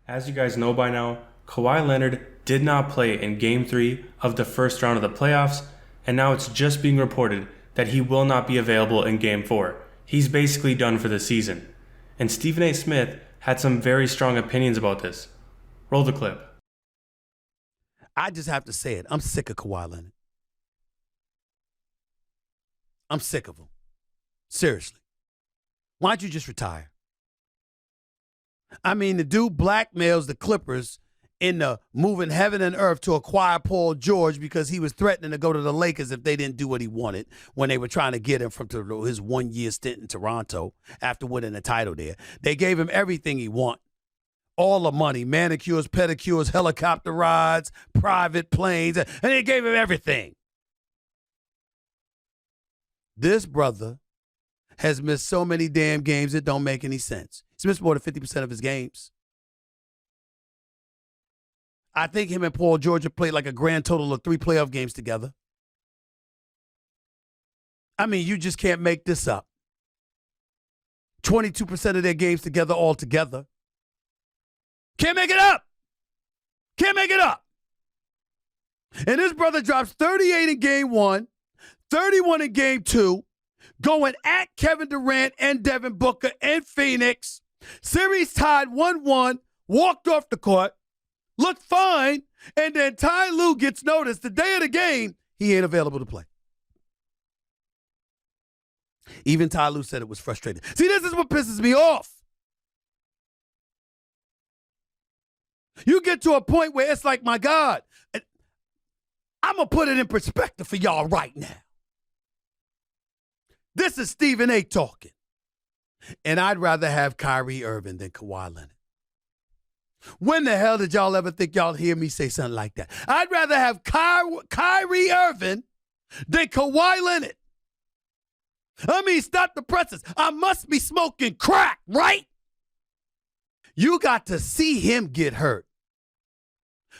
As you guys know by now, Kawhi Leonard did not play in Game 3 of the first round of the playoffs, and now it's just being reported that he will not be available in Game 4. He's basically done for the season. And Stephen A. Smith had some very strong opinions about this. Roll the clip. I just have to say it. I'm sick of Kawhi Leonard. I'm sick of him. Seriously. Why don't you just retire? I mean, the dude blackmails the Clippers into moving heaven and earth to acquire Paul George because he was threatening to go to the Lakers if they didn't do what he wanted when they were trying to get him from his 1 year stint in Toronto after winning the title there. They gave him everything he wanted. All the money, manicures, pedicures, helicopter rides, private planes, and they gave him everything. This brother has missed so many damn games it don't make any sense. He's missed more than 50% of his games. I think him and Paul George have played like a grand total of 3 playoff games together. I mean, you just can't make this up. 22% of their games together altogether. Can't make it up. Can't make it up. And this brother drops 38 in Game 1, 31 in Game 2, going at Kevin Durant and Devin Booker and Phoenix. Series tied 1-1, walked off the court, looked fine, and then Ty Lue gets noticed the day of the game, he ain't available to play. Even Ty Lue said it was frustrating. See, this is what pisses me off. You get to a point where it's like, my God, I'm going to put it in perspective for y'all right now. This is Stephen A. talking. And I'd rather have Kyrie Irving than Kawhi Leonard. When the hell did y'all ever think y'all hear me say something like that? I'd rather have Kyrie Irving than Kawhi Leonard. I mean, stop the presses. I must be smoking crack, right? You got to see him get hurt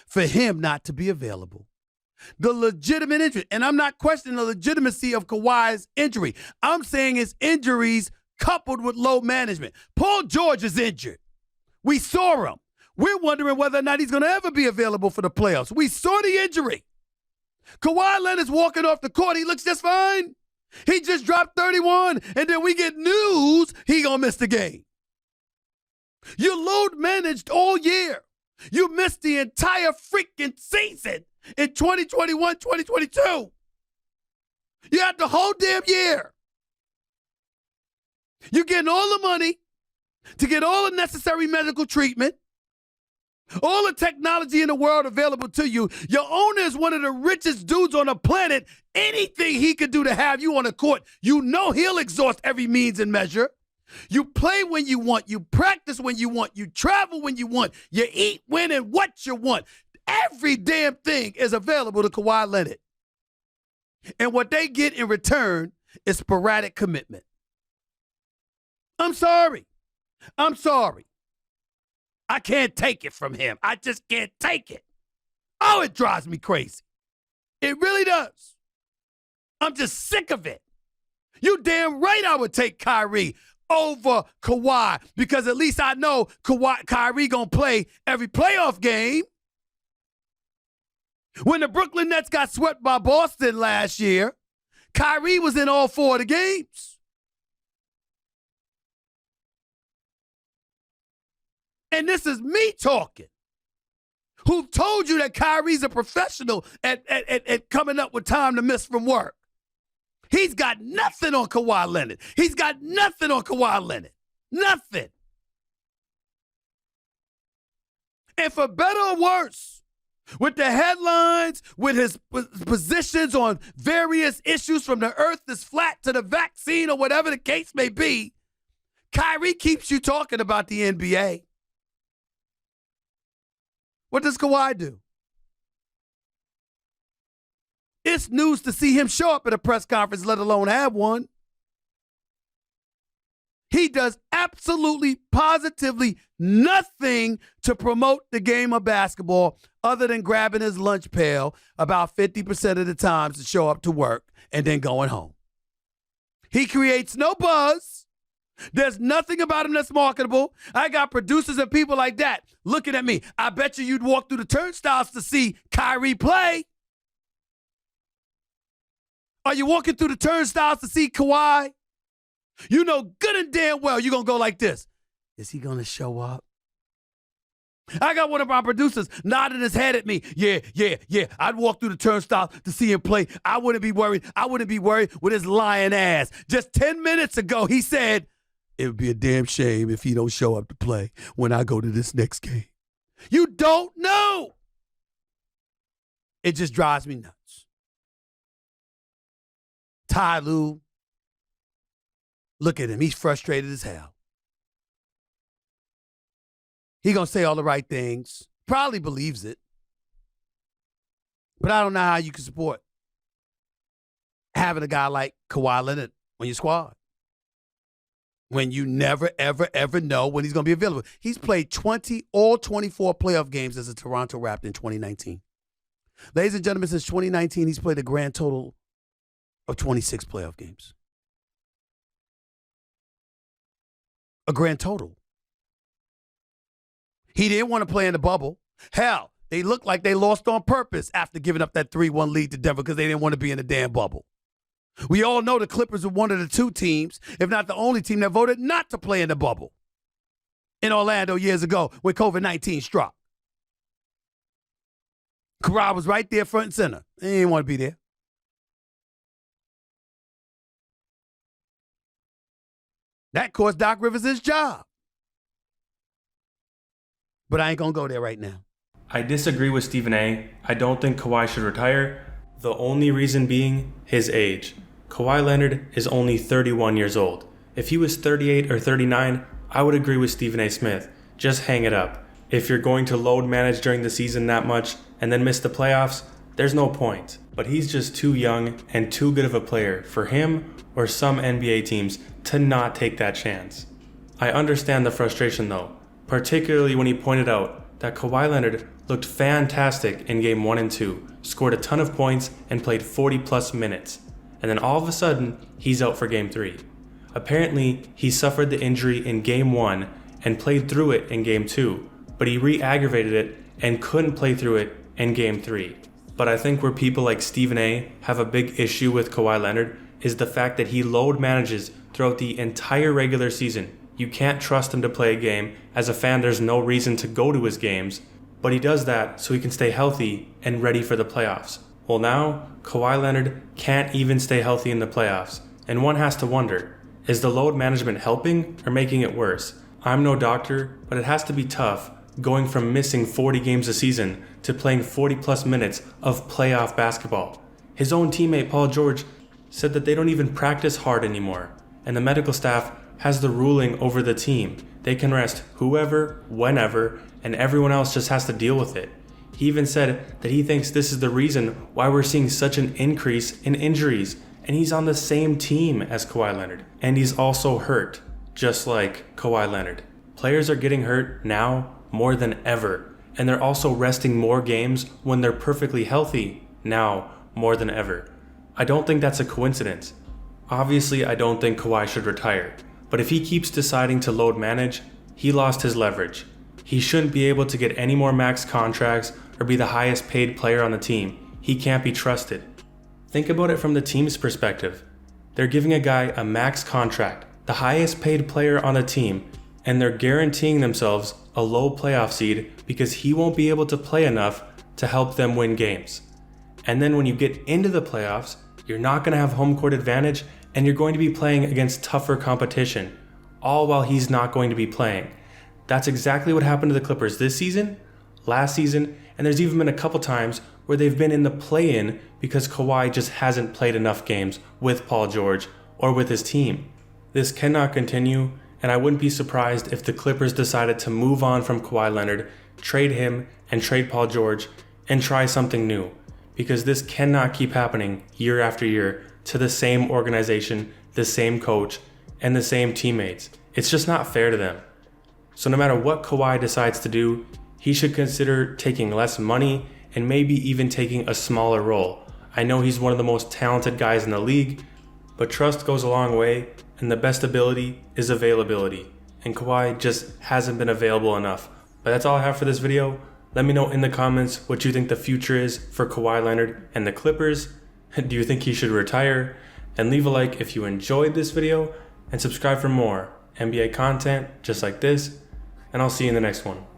for him not to be available. The legitimate injury, and I'm not questioning the legitimacy of Kawhi's injury. I'm saying his injuries coupled with low management. Paul George is injured. We saw him. We're wondering whether or not he's going to ever be available for the playoffs. We saw the injury. Kawhi Leonard's walking off the court. He looks just fine. He just dropped 31, and then we get news he going to miss the game. You load managed all year. You missed the entire freaking season in 2021, 2022. You had the whole damn year. You're getting all the money to get all the necessary medical treatment, all the technology in the world available to you. Your owner is one of the richest dudes on the planet. Anything he could do to have you on the court, you know he'll exhaust every means and measure. You play when you want. You practice when you want. You travel when you want. You eat when and what you want. Every damn thing is available to Kawhi Leonard. And what they get in return is sporadic commitment. I'm sorry. I'm sorry. I can't take it from him. I just can't take it. Oh, it drives me crazy. It really does. I'm just sick of it. You damn right I would take Kyrie over Kawhi because at least I know Kyrie going to play every playoff game. When the Brooklyn Nets got swept by Boston last year, Kyrie was in all 4 of the games. And this is me talking. Who told you that Kyrie's a professional at coming up with time to miss from work? He's got nothing on Kawhi Leonard. He's got nothing on Kawhi Leonard. Nothing. And for better or worse, with the headlines, with his positions on various issues from the earth is flat to the vaccine or whatever the case may be, Kyrie keeps you talking about the NBA. What does Kawhi do? It's news to see him show up at a press conference, let alone have one. He does absolutely, positively nothing to promote the game of basketball other than grabbing his lunch pail about 50% of the times to show up to work and then going home. He creates no buzz. There's nothing about him that's marketable. I got producers and people like that looking at me. I bet you'd walk through the turnstiles to see Kyrie play. Are you walking through the turnstiles to see Kawhi? You know good and damn well you're going to go like this. Is he going to show up? I got one of our producers nodding his head at me. Yeah. I'd walk through the turnstile to see him play. I wouldn't be worried with his lying ass. Just 10 minutes ago, he said, it would be a damn shame if he don't show up to play when I go to this next game. You don't know. It just drives me nuts. Ty Lue, look at him. He's frustrated as hell. He gonna say all the right things. Probably believes it. But I don't know how you can support having a guy like Kawhi Leonard on your squad when you never, ever, ever know when he's gonna be available. He's played all 24 playoff games as a Toronto Raptor in 2019. Ladies and gentlemen, since 2019, he's played a grand total of 26 playoff games. A grand total. He didn't want to play in the bubble. Hell, they looked like they lost on purpose after giving up that 3-1 lead to Denver because they didn't want to be in the damn bubble. We all know the Clippers were one of the two teams, if not the only team, that voted not to play in the bubble in Orlando years ago when COVID-19 struck. Kawhi was right there front and center. He didn't want to be there. That cost Doc Rivers his job. But I ain't going to go there right now. I disagree with Stephen A. I don't think Kawhi should retire. The only reason being his age. Kawhi Leonard is only 31 years old. If he was 38 or 39, I would agree with Stephen A. Smith. Just hang it up. If you're going to load manage during the season that much and then miss the playoffs, there's no point. But he's just too young and too good of a player for him or some NBA teams to not take that chance. I understand the frustration though, particularly when he pointed out that Kawhi Leonard looked fantastic in Game 1 and 2, scored a ton of points, and played 40-plus minutes. And then all of a sudden, he's out for Game 3. Apparently, he suffered the injury in Game 1 and played through it in Game 2, but he re-aggravated it and couldn't play through it in Game 3. But I think where people like Stephen A. have a big issue with Kawhi Leonard is the fact that he load manages throughout the entire regular season. You can't trust him to play a game. As a fan, there's no reason to go to his games. But he does that so he can stay healthy and ready for the playoffs. Well, now, Kawhi Leonard can't even stay healthy in the playoffs. And one has to wonder, is the load management helping or making it worse? I'm no doctor, but it has to be tough going from missing 40 games a season to playing 40-plus minutes of playoff basketball. His own teammate, Paul George, said that they don't even practice hard anymore. And the medical staff has the ruling over the team. They can rest whoever, whenever, and everyone else just has to deal with it. He even said that he thinks this is the reason why we're seeing such an increase in injuries. And he's on the same team as Kawhi Leonard. And he's also hurt, just like Kawhi Leonard. Players are getting hurt now more than ever. And they're also resting more games when they're perfectly healthy now more than ever. I don't think that's a coincidence. Obviously, I don't think Kawhi should retire. But if he keeps deciding to load manage, he lost his leverage. He shouldn't be able to get any more max contracts or be the highest paid player on the team. He can't be trusted. Think about it from the team's perspective. They're giving a guy a max contract, the highest paid player on the team, and they're guaranteeing themselves a low playoff seed because he won't be able to play enough to help them win games. And then when you get into the playoffs, you're not going to have home court advantage and you're going to be playing against tougher competition, all while he's not going to be playing. That's exactly what happened to the Clippers this season, last season, and there's even been a couple times where they've been in the play-in because Kawhi just hasn't played enough games with Paul George or with his team. This cannot continue, and I wouldn't be surprised if the Clippers decided to move on from Kawhi Leonard, trade him, and trade Paul George, and try something new. Because this cannot keep happening year after year to the same organization, the same coach, and the same teammates. It's just not fair to them. So no matter what Kawhi decides to do, he should consider taking less money and maybe even taking a smaller role. I know he's one of the most talented guys in the league, but trust goes a long way, and the best ability is availability. And Kawhi just hasn't been available enough. But that's all I have for this video. Let me know in the comments what you think the future is for Kawhi Leonard and the Clippers. Do you think he should retire? And leave a like if you enjoyed this video, and subscribe for more NBA content just like this. And I'll see you in the next one.